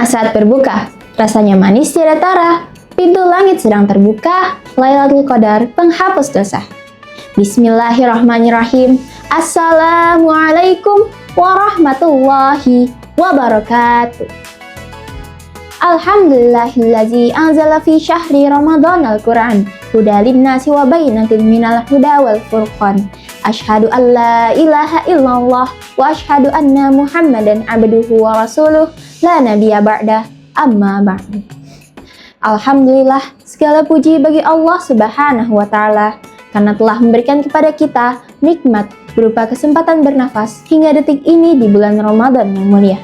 Saat berbuka, rasanya manis tiada tara. Pintu langit sedang terbuka, Lailatul Qadar penghapus dosa. Bismillahirrahmanirrahim. Assalamualaikum warahmatullahi wabarakatuh. Alhamdulillahillazi anzala fi syahri Ramadan al-Quran huda linnasi wa bayyinatin minal huda wal furqan. Asyhadu an la ilaha illallah wa asyhadu anna Muhammadan abduhu wa rasuluh la nabiyya ba'da amma ba'du. Alhamdulillah, segala puji bagi Allah Subhanahu wa taala karena telah memberikan kepada kita nikmat berupa kesempatan bernafas hingga detik ini di bulan Ramadan yang mulia.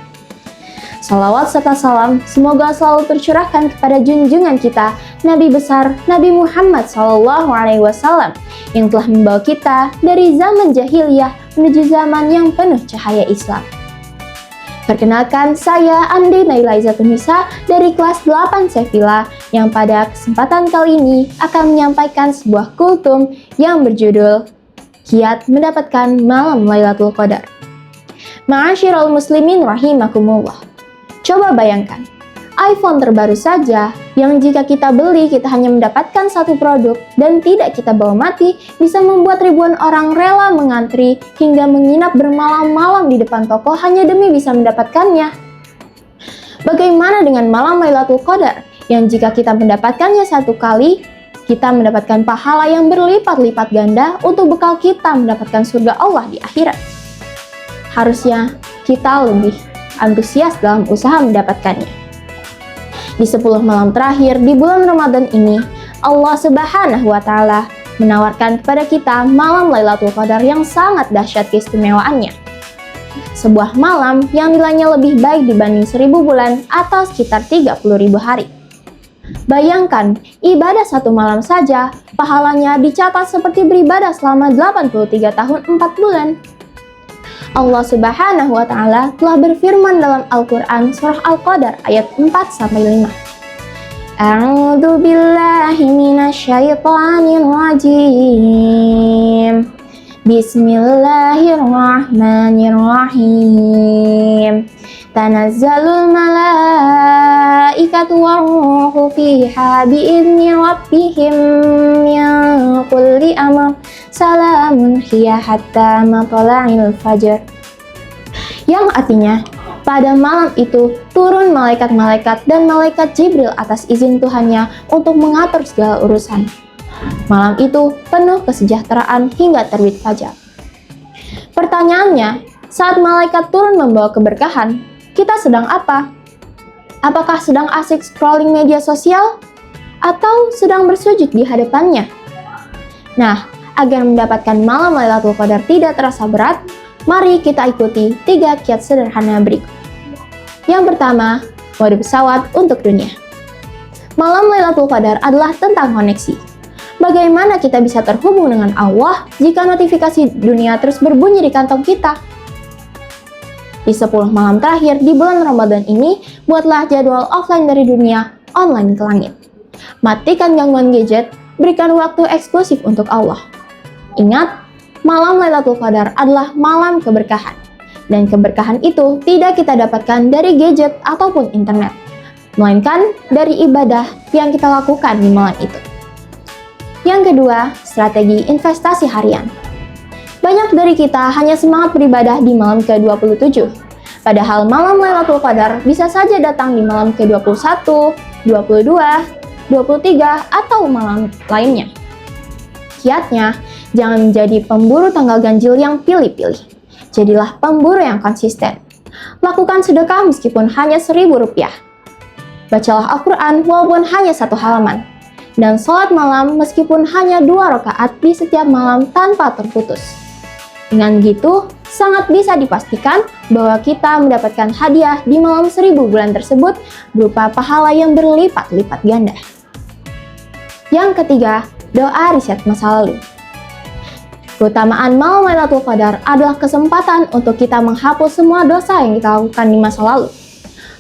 Salawat serta salam semoga selalu tercurahkan kepada junjungan kita Nabi besar Nabi Muhammad SAW yang telah membawa kita dari zaman jahiliyah menuju zaman yang penuh cahaya Islam. Perkenalkan, saya Andi Naila Izzatunisa dari kelas 8 Sevilla yang pada kesempatan kali ini akan menyampaikan sebuah kultum yang berjudul Kiat Mendapatkan Malam Lailatul Qadar. Ma'asyiral muslimin rahimakumullah. Coba bayangkan, iPhone terbaru saja yang jika kita beli kita hanya mendapatkan satu produk dan tidak kita bawa mati bisa membuat ribuan orang rela mengantri hingga menginap bermalam-malam di depan toko hanya demi bisa mendapatkannya. Bagaimana dengan malam Lailatul Qadar yang jika kita mendapatkannya satu kali, kita mendapatkan pahala yang berlipat-lipat ganda untuk bekal kita mendapatkan surga Allah di akhirat. Harusnya kita lebih antusias dalam usaha mendapatkannya. Di 10 malam terakhir di bulan Ramadan ini, Allah Subhanahu wa taala menawarkan kepada kita malam Lailatul Qadar yang sangat dahsyat keistimewaannya. Sebuah malam yang nilainya lebih baik dibanding 1000 bulan atau sekitar 30.000 hari. Bayangkan, ibadah satu malam saja, pahalanya dicatat seperti beribadah selama 83 tahun 4 bulan. Allah Subhanahu wa taala telah berfirman dalam Al-Qur'an surah Al-Qadar ayat 4-5. A'udzu billahi minasyaitonir rajim. Bismillahirrahmanirrahim. Tanazzalul malaikatu war-ruhu fiha bi'izni rabbihim min kulli amr. Salamun hiya hatta matla'il fajr. Yang artinya, pada malam itu turun malaikat-malaikat dan malaikat Jibril atas izin Tuhannya untuk mengatur segala urusan. Malam itu penuh kesejahteraan hingga terbit fajar. Pertanyaannya, saat malaikat turun membawa keberkahan, kita sedang apa? Apakah sedang asik scrolling media sosial? Atau sedang bersujud di hadapannya? Nah, agar mendapatkan malam Lailatul Qadar tidak terasa berat, mari kita ikuti 3 kiat sederhana berikut. Yang pertama, mode pesawat untuk dunia. Malam Lailatul Qadar adalah tentang koneksi. Bagaimana kita bisa terhubung dengan Allah jika notifikasi dunia terus berbunyi di kantong kita? Di 10 malam terakhir di bulan Ramadan ini, buatlah jadwal offline dari dunia, online ke langit. Matikan gangguan gadget, berikan waktu eksklusif untuk Allah. Ingat, malam Lailatul Qadar adalah malam keberkahan. Dan keberkahan itu tidak kita dapatkan dari gadget ataupun internet, melainkan dari ibadah yang kita lakukan di malam itu. Yang kedua, strategi investasi harian. Banyak dari kita hanya semangat beribadah di malam ke-27, padahal malam Lailatul Qadar bisa saja datang di malam ke-21, 22, 23, atau malam lainnya. Kiatnya, jangan menjadi pemburu tanggal ganjil yang pilih-pilih. Jadilah pemburu yang konsisten. Lakukan sedekah meskipun hanya Rp1.000. Bacalah Al-Quran walaupun hanya 1 halaman. Dan sholat malam meskipun hanya 2 rakaat di setiap malam tanpa terputus. Dengan gitu, sangat bisa dipastikan bahwa kita mendapatkan hadiah di malam 1000 bulan tersebut berupa pahala yang berlipat-lipat ganda. Yang ketiga, doa riset masa lalu. Keutamaan malam Lailatul Qadar adalah kesempatan untuk kita menghapus semua dosa yang kita lakukan di masa lalu.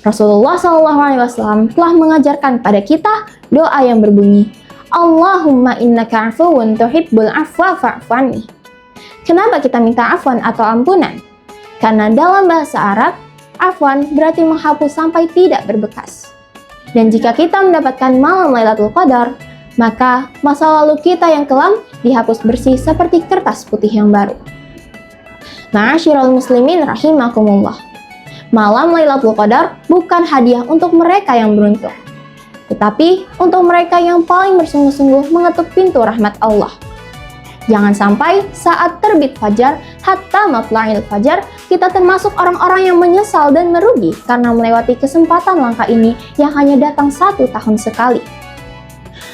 Rasulullah SAW telah mengajarkan pada kita doa yang berbunyi, Allahumma innaka afuwun tuhibbul afwa fa'fu anni. Kenapa kita minta afwan atau ampunan? Karena dalam bahasa Arab, Afwan berarti menghapus sampai tidak berbekas. Dan jika kita mendapatkan malam Lailatul Qadar, maka masa lalu kita yang kelam dihapus bersih seperti kertas putih yang baru. Ma'asyiral muslimin rahimakumullah. Malam Lailatul Qadar bukan hadiah untuk mereka yang beruntung, tetapi untuk mereka yang paling bersungguh-sungguh mengetuk pintu rahmat Allah. Jangan sampai saat terbit fajar, hatta matla'il fajar, kita termasuk orang-orang yang menyesal dan merugi karena melewati kesempatan langka ini yang hanya datang 1 tahun sekali.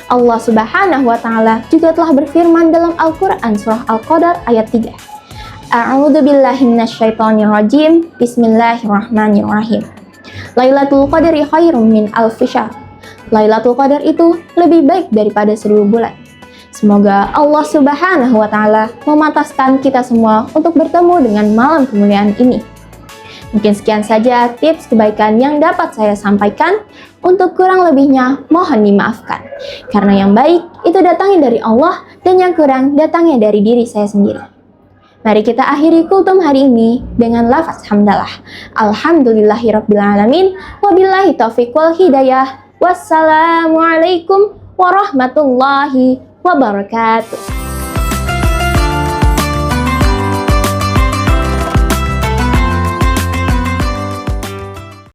Allah Subhanahu wa Ta'ala juga telah berfirman dalam Al-Quran Surah Al-Qadar ayat 3. A'udzu billahi minasyaitonir rajim. Bismillahirrahmanirrahim. Lailatul Qadri khairum min alfi syahr. Lailatul Qadar itu lebih baik daripada 1000 bulan. Semoga Allah Subhanahu wa Ta'ala memantaskan kita semua untuk bertemu dengan malam kemuliaan ini. Mungkin sekian saja tips kebaikan yang dapat saya sampaikan. Untuk kurang lebihnya mohon dimaafkan. Karena yang baik itu datangnya dari Allah dan yang kurang datangnya dari diri saya sendiri. Mari kita akhiri kultum hari ini dengan lafaz hamdalah. Alhamdulillahirrabbilalamin. Wabillahi taufiq wal hidayah. Wassalamualaikum warahmatullahi wabarakatuh.